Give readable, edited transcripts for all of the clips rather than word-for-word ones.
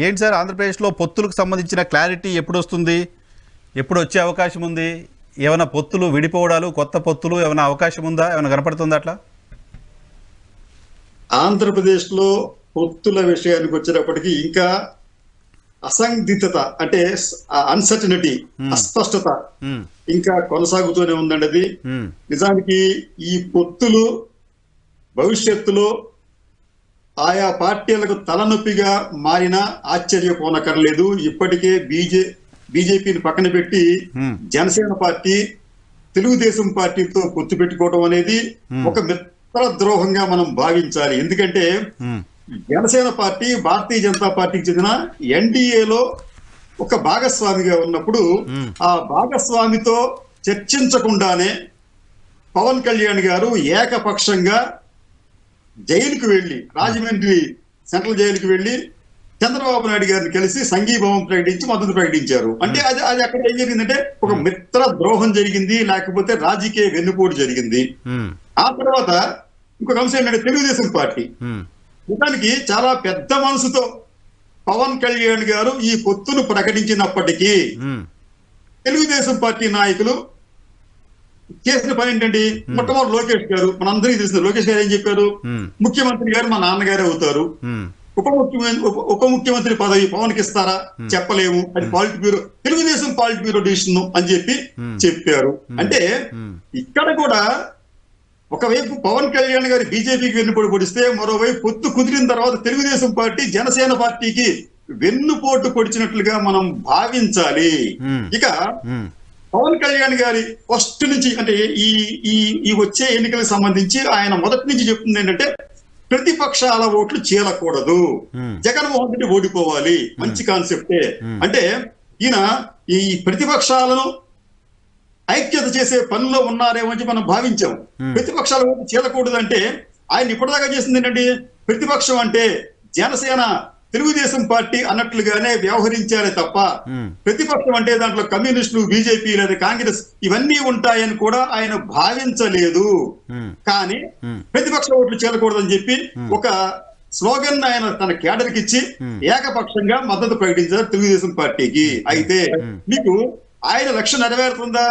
ఏంటి సార్ ఆంధ్రప్రదేశ్లో పొత్తులకు సంబంధించిన క్లారిటీ ఎప్పుడు వస్తుంది, ఎప్పుడు వచ్చే అవకాశం ఉంది? ఏమైనా పొత్తులు విడిపోవడాలు, కొత్త పొత్తులు ఏమైనా అవకాశం ఉందా? ఏమైనా కనపడుతుందా అట్లా? ఆంధ్రప్రదేశ్లో పొత్తుల విషయానికి వచ్చేటప్పటికి ఇంకా అసందిగ్ధత అంటే అన్సర్టనిటీ, అస్పష్టత ఇంకా కొనసాగుతూనే ఉందండి. అది నిజానికి ఈ పొత్తులు భవిష్యత్తులో ఆయా పార్టీలకు తలనొప్పిగా మారినా ఆశ్చర్యపోనక్కర్లేదు. ఇప్పటికే బీజేపీని పక్కన పెట్టి జనసేన పార్టీ తెలుగుదేశం పార్టీతో పొత్తు పెట్టుకోవడం అనేది ఒక మిత్ర ద్రోహంగా మనం భావించాలి. ఎందుకంటే జనసేన పార్టీ భారతీయ జనతా పార్టీకి చెందిన ఎన్డీఏలో ఒక భాగస్వామిగా ఉన్నప్పుడు ఆ భాగస్వామితో చర్చించకుండానే పవన్ కళ్యాణ్ గారు ఏకపక్షంగా జైలుకు వెళ్లి, రాజమండ్రి సెంట్రల్ జైలుకి వెళ్లి చంద్రబాబు నాయుడు గారిని కలిసి సంఘీభావం ప్రకటించి మద్దతు ప్రకటించారు. అంటే అది అక్కడ ఏం జరిగిందంటే ఒక మిత్ర ద్రోహం జరిగింది, లేకపోతే రాజకీయ వెన్నుపోటు జరిగింది. ఆ తర్వాత ఇంకొక అంశం ఏంటంటే తెలుగుదేశం పార్టీ దానికి చాలా పెద్ద మనసుతో పవన్ కళ్యాణ్ గారు ఈ పొత్తును ప్రకటించినప్పటికీ తెలుగుదేశం పార్టీ నాయకులు చేసిన పని ఏంటంటే మొట్టమొదటి లోకేష్ గారు, మనందరికీ తెలిసిన లోకేష్ గారు ఏం చెప్పారు, ముఖ్యమంత్రి గారు మా నాన్నగారే అవుతారు, ఉప ముఖ్యమంత్రి పదవి పవన్ కి ఇస్తారా చెప్పలేము, అది పాలిట్ బ్యూరో, తెలుగుదేశం పాలిట్ బ్యూరో డిసిషన్ అని చెప్పి చెప్పారు. అంటే ఇక్కడ కూడా ఒకవైపు పవన్ కళ్యాణ్ గారి బీజేపీకి వెన్నుపోటు పొడిస్తే, మరోవైపు పొత్తు కుదిరిన తర్వాత తెలుగుదేశం పార్టీ జనసేన పార్టీకి వెన్నుపోటు పొడిచినట్లుగా మనం భావించాలి. ఇక పవన్ కళ్యాణ్ గారి ఫస్ట్ నుంచి అంటే ఈ వచ్చే ఎన్నికలకు సంబంధించి ఆయన మొదటి నుంచి చెప్తుంది ఏంటంటే ప్రతిపక్షాల ఓట్లు చీలకూడదు, జగన్మోహన్ రెడ్డి ఓడిపోవాలి. మంచి కాన్సెప్టే. అంటే ఈయన ఈ ప్రతిపక్షాలను ఐక్యత చేసే పనిలో ఉన్నారేమో అని మనం భావించాం. ప్రతిపక్షాల ఓట్లు చీలకూడదు అంటే ఆయన ఇప్పటిదాకా చేసింది ఏంటంటే ప్రతిపక్షం అంటే జనసేన తెలుగుదేశం పార్టీ అన్నట్లుగానే వ్యవహరించారే తప్ప ప్రతిపక్షం అంటే దాంట్లో కమ్యూనిస్టులు, బీజేపీ లేదా కాంగ్రెస్ ఇవన్నీ ఉంటాయని కూడా ఆయన భావించలేదు. కానీ ప్రతిపక్ష ఓట్లు చేరకూడదని చెప్పి ఒక స్లోగన్ ఆయన తన కేడర్కి ఇచ్చి ఏకపక్షంగా మద్దతు ప్రకటించారు తెలుగుదేశం పార్టీకి. అయితే మీకు ఆయన లక్ష్యం నెరవేరుతుందా,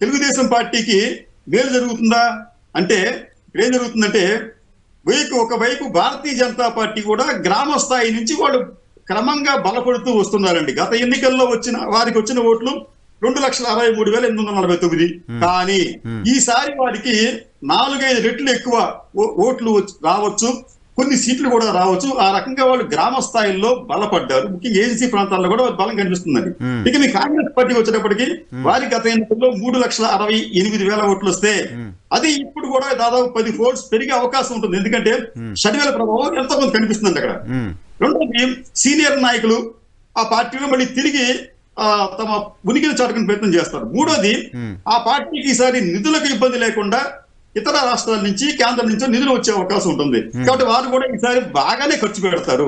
తెలుగుదేశం పార్టీకి మేలు జరుగుతుందా అంటే ఏం జరుగుతుందంటే ఒకవైపు భారతీయ జనతా పార్టీ కూడా గ్రామ స్థాయి నుంచి వాళ్ళు క్రమంగా బలపడుతూ వస్తున్నారండి. గత ఎన్నికల్లో వారికి వచ్చిన ఓట్లు 2,63,849. కానీ ఈసారి వారికి 4-5 రెట్లు ఎక్కువ ఓట్లు రావచ్చు, కొన్ని సీట్లు కూడా రావచ్చు. ఆ రకంగా వాళ్ళు గ్రామ స్థాయిలో బలపడ్డారు. ముఖ్యంగా ఏజెన్సీ ప్రాంతాల్లో కూడా బలం కనిపిస్తుందండి. ఇక మీ కాంగ్రెస్ పార్టీ వచ్చేటప్పటికి వారి గత ఎన్నికల్లో 3,68,000 ఓట్లు వస్తే అది ఇప్పుడు కూడా దాదాపు 10 ఫోల్డ్స్ పెరిగే అవకాశం ఉంటుంది. ఎందుకంటే షడ్వేల ప్రభావం ఎంతో కొంత కనిపిస్తుంది అక్కడ. రెండోది సీనియర్ నాయకులు ఆ పార్టీలో మళ్ళీ తిరిగి తమ ఉనికిని చాటుకునే ప్రయత్నం చేస్తారు. మూడోది ఆ పార్టీకి ఈసారి నిధులకు ఇబ్బంది లేకుండా ఇతర రాష్ట్రాల నుంచి, కేంద్రం నుంచి నిధులు వచ్చే అవకాశం ఉంటుంది. కాబట్టి వారు కూడా ఈసారి బాగానే ఖర్చు పెడతారు.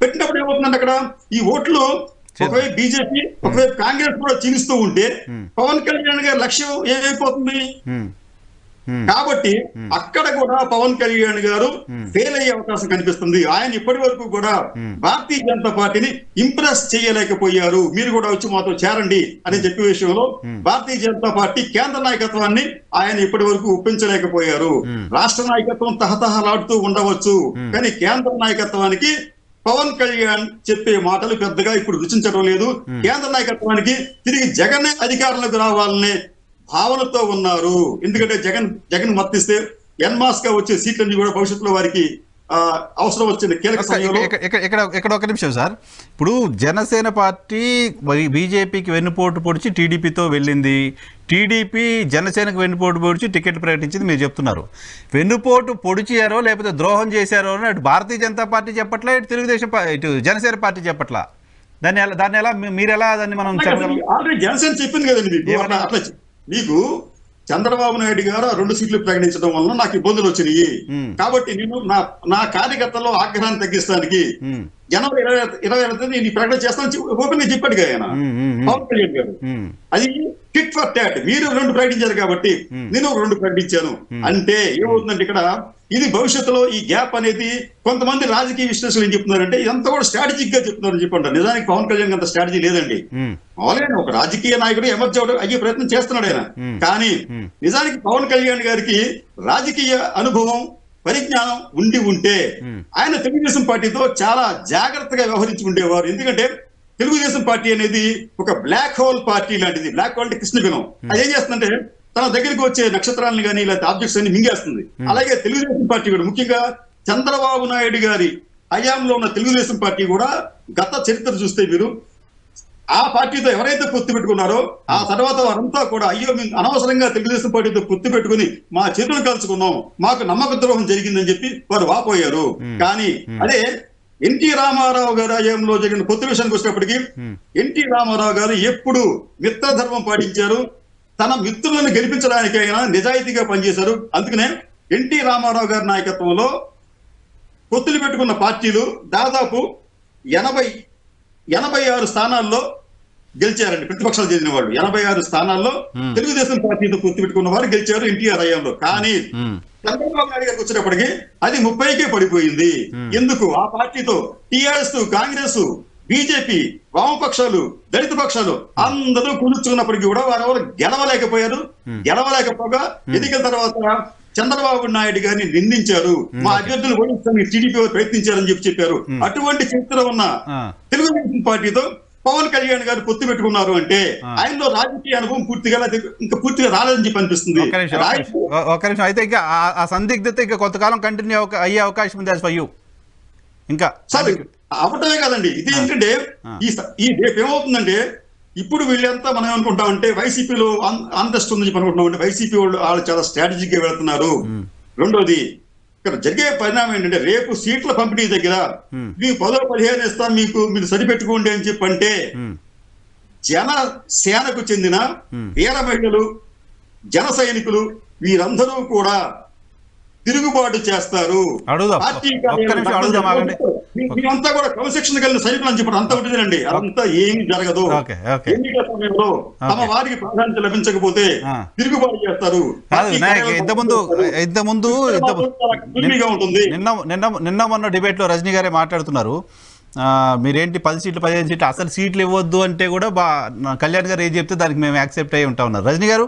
పెట్టినప్పుడు ఏమవుతుందంటే అక్కడ ఈ ఓట్లు ఒకవైపు బీజేపీ, ఒకవైపు కాంగ్రెస్ కూడా చీలుస్తూ ఉంటే పవన్ కళ్యాణ్ గారి లక్ష్యం ఏమైపోతుంది? కాబట్టి అక్కడ కూడా పవన్ కళ్యాణ్ గారు ఫెయిల్ అయ్యే అవకాశం కనిపిస్తుంది. ఆయన ఇప్పటి వరకు కూడా భారతీయ జనతా పార్టీని ఇంప్రెస్ చేయలేకపోయారు. మీరు కూడా వచ్చి మాతో చేరండి అని చెప్పే విషయంలో భారతీయ జనతా పార్టీ కేంద్ర నాయకత్వాన్ని ఆయన ఇప్పటి వరకు ఒప్పించలేకపోయారు. రాష్ట్ర నాయకత్వం తహతహలాడుతూ ఉండవచ్చు, కానీ కేంద్ర నాయకత్వానికి పవన్ కళ్యాణ్ చెప్పే మాటలు పెద్దగా ఇప్పుడు రుచించడం లేదు. కేంద్ర నాయకత్వానికి తిరిగి జగన్ అధికారంలోకి రావాలనే భావనతో ఉన్నారు. ఎందుకంటే జగన్ మత్తిస్తే ఎన్మాస్ గా వచ్చే సీట్లన్నీ కూడా భవిష్యత్తులో వారికి అవసరం వచ్చింది కీలక సమయంలో. ఇక్కడ ఒక నిమిషం సార్, ఇప్పుడు జనసేన పార్టీ బీజేపీకి వెన్నుపోటు పొడిచి టీడీపీతో వెళ్ళింది, టీడీపీ జనసేనకు వెన్నుపోటు పొడిచి టికెట్ ప్రకటించింది మీరు చెప్తున్నారు. వెన్నుపోటు పొడిచారో లేకపోతే ద్రోహం చేశారో అని అటు భారతీయ జనతా పార్టీ చెప్పట్లా, ఇటు తెలుగుదేశం ఇటు జనసేన పార్టీ చెప్పట్లా. దాన్ని ఎలా మీరు ఎలా దాన్ని మనం చెప్పగలం? ఆల్రెడీ జనసేన చెప్పింది కదండి అట్లా. మీకు చంద్రబాబు నాయుడు గారు 2 సీట్లు ప్రకటించడం వలన నాకు ఇబ్బందులు వచ్చినాయి. కాబట్టి నేను నా కార్యకర్తల్లో ఆగ్రహాన్ని తగ్గించడానికి జనవరి 20 నేను ప్రకటన చేస్తాను ఓపెన్ గా చెప్పాడు ఆయన పవన్ కళ్యాణ్ గారు. అది టిట్ ఫర్ టాట్. మీరు 2 ప్రకటించారు కాబట్టి నేను 2 ప్రకటించాను అంటే ఏమవుతుందంటే ఇక్కడ ఇది భవిష్యత్తులో ఈ గ్యాప్ అనేది కొంతమంది రాజకీయ విశ్లేషకులు ఏం చెప్తున్నారంటే ఇదంతా కూడా స్ట్రాటజిక్ గా చెప్తున్నారని చెప్పంటారు. నిజానికి పవన్ కళ్యాణ్ అంత స్ట్రాటజీ లేదండి. మామూలుగా ఒక రాజకీయ నాయకుడు ఎమర్జ్ అయ్యే ప్రయత్నం చేస్తున్నాడు ఆయన. కానీ నిజానికి పవన్ కళ్యాణ్ గారికి రాజకీయ అనుభవం పరిజ్ఞానం ఉంటే ఆయన తెలుగుదేశం పార్టీతో చాలా జాగ్రత్తగా వ్యవహరించి ఉండేవారు. ఎందుకంటే తెలుగుదేశం పార్టీ అనేది ఒక బ్లాక్ హోల్ పార్టీ లాంటిది. బ్లాక్ హోల్ అంటే కృష్ణబిలం. అది ఏం చేస్తుందంటే తన దగ్గరికి వచ్చే నక్షత్రాలను కానీ లేకపోతే ఆబ్జెక్ట్స్ అన్ని మింగేస్తుంది. అలాగే తెలుగుదేశం పార్టీ కూడా ముఖ్యంగా చంద్రబాబు నాయుడు గారి హయాంలో ఉన్న తెలుగుదేశం పార్టీ కూడా గత చరిత్ర చూస్తే మీరు ఆ పార్టీతో ఎవరైతే పొత్తు పెట్టుకున్నారో ఆ తర్వాత వారంతా కూడా అయ్యో మేము అనవసరంగా తెలుగుదేశం పార్టీతో పొత్తు పెట్టుకుని మా చేతులు కలుసుకున్నాం, మాకు నమ్మక ద్రోహం జరిగిందని చెప్పి వారు వాపోయారు. కానీ అదే ఎన్టీ రామారావు గారి హయాంలో జరిగిన పొత్తు విషయానికి వచ్చేటప్పటికి ఎన్టీ రామారావు గారు ఎప్పుడు మిత్రధర్మం పాటించారు, తన మిత్రులను గెలిపించడానికి ఆయన నిజాయితీగా పనిచేశారు. అందుకనే ఎన్టీ రామారావు గారి నాయకత్వంలో పొత్తులు పెట్టుకున్న పార్టీలు దాదాపు 86 స్థానాల్లో గెలిచారండి. ప్రతిపక్షాలు చెందిన వాళ్ళు 86 స్థానాల్లో తెలుగుదేశం పార్టీతో పొత్తు పెట్టుకున్న వారు గెలిచారు ఎన్టీఆర్ హయాంలో. కానీ చంద్రబాబు నాయుడు గారికి వచ్చేటప్పటికి అది 30కే పడిపోయింది. ఎందుకు? ఆ పార్టీతో టిఆర్ఎస్, కాంగ్రెస్, బీజేపీ, వామపక్షాలు, దళిత పక్షాలు అందరూ కూర్చున్నప్పటికీ కూడా వారెవరు గెలవలేకపోయారు. గెలవలేకపోగా ఎన్నికల తర్వాత చంద్రబాబు నాయుడు గారిని నిందించారు, మా అభ్యర్థులు ఓడించడానికి టీడీపీ వారు ప్రయత్నించారని చెప్పారు. అటువంటి చరిత్ర ఉన్న తెలుగుదేశం పార్టీతో పవన్ కళ్యాణ్ గారు పొత్తు పెట్టుకున్నారు అంటే ఆయనలో రాజకీయ అనుభవం ఇంకా పూర్తిగా రాలేదని చెప్పి అనిపిస్తుంది. ఒక నిమిషం అయితే ఇంకా ఆ సందిగ్ధత ఇంకా కొంతకాలం కంటిన్యూ అయ్యే అవకాశం ఉంది ఫర్ యూ ఇంకా సరే అవటమే కదండి. ఇది ఏంటంటే ఈ రేపు ఏమవుతుందంటే ఇప్పుడు వీళ్ళంతా మనం ఏమనుకుంటామంటే వైసీపీలో ఆంధ్రస్ట్ ఉందని చెప్పి అనుకుంటున్నామంటే వైసీపీ వాళ్ళు చాలా స్ట్రాటజిక్ గా వెళ్తున్నారు. రెండోది ఇక్కడ జరిగే పరిణామం ఏంటంటే రేపు సీట్ల పంపిణీ దగ్గర మీకు 10-15 ఇస్తాం మీరు సరిపెట్టుకోండి అని చెప్పంటే జనసేనకు చెందిన వీర మహిళలు, జన సైనికులు వీరందరూ కూడా తిరుగుబాటు చేస్తారు. మీరంతా కూడా క్రమశిక్షణ కలిగిన సైనికులు అని చెప్పారు. అంతా ఉంటుందండి, అదంతా ఏమి జరగదు. ఎన్నికల సమయంలో తమ వారికి ప్రాధాన్యత లభించకపోతే తిరుగుబాటు చేస్తారు. నిన్న మొన్న డిబేట్ లో రజనీ గారే మాట్లాడుతున్నారు, మీరేంటి 10 సీట్లు 15 సీట్లు అసలు సీట్లు ఇవ్వద్దు అంటే కూడా కళ్యాణ్ గారు ఏం చెప్తే దానికి మేము యాక్సెప్ట్ అయ్యి ఉంటా ఉన్నారు. రజనీ గారు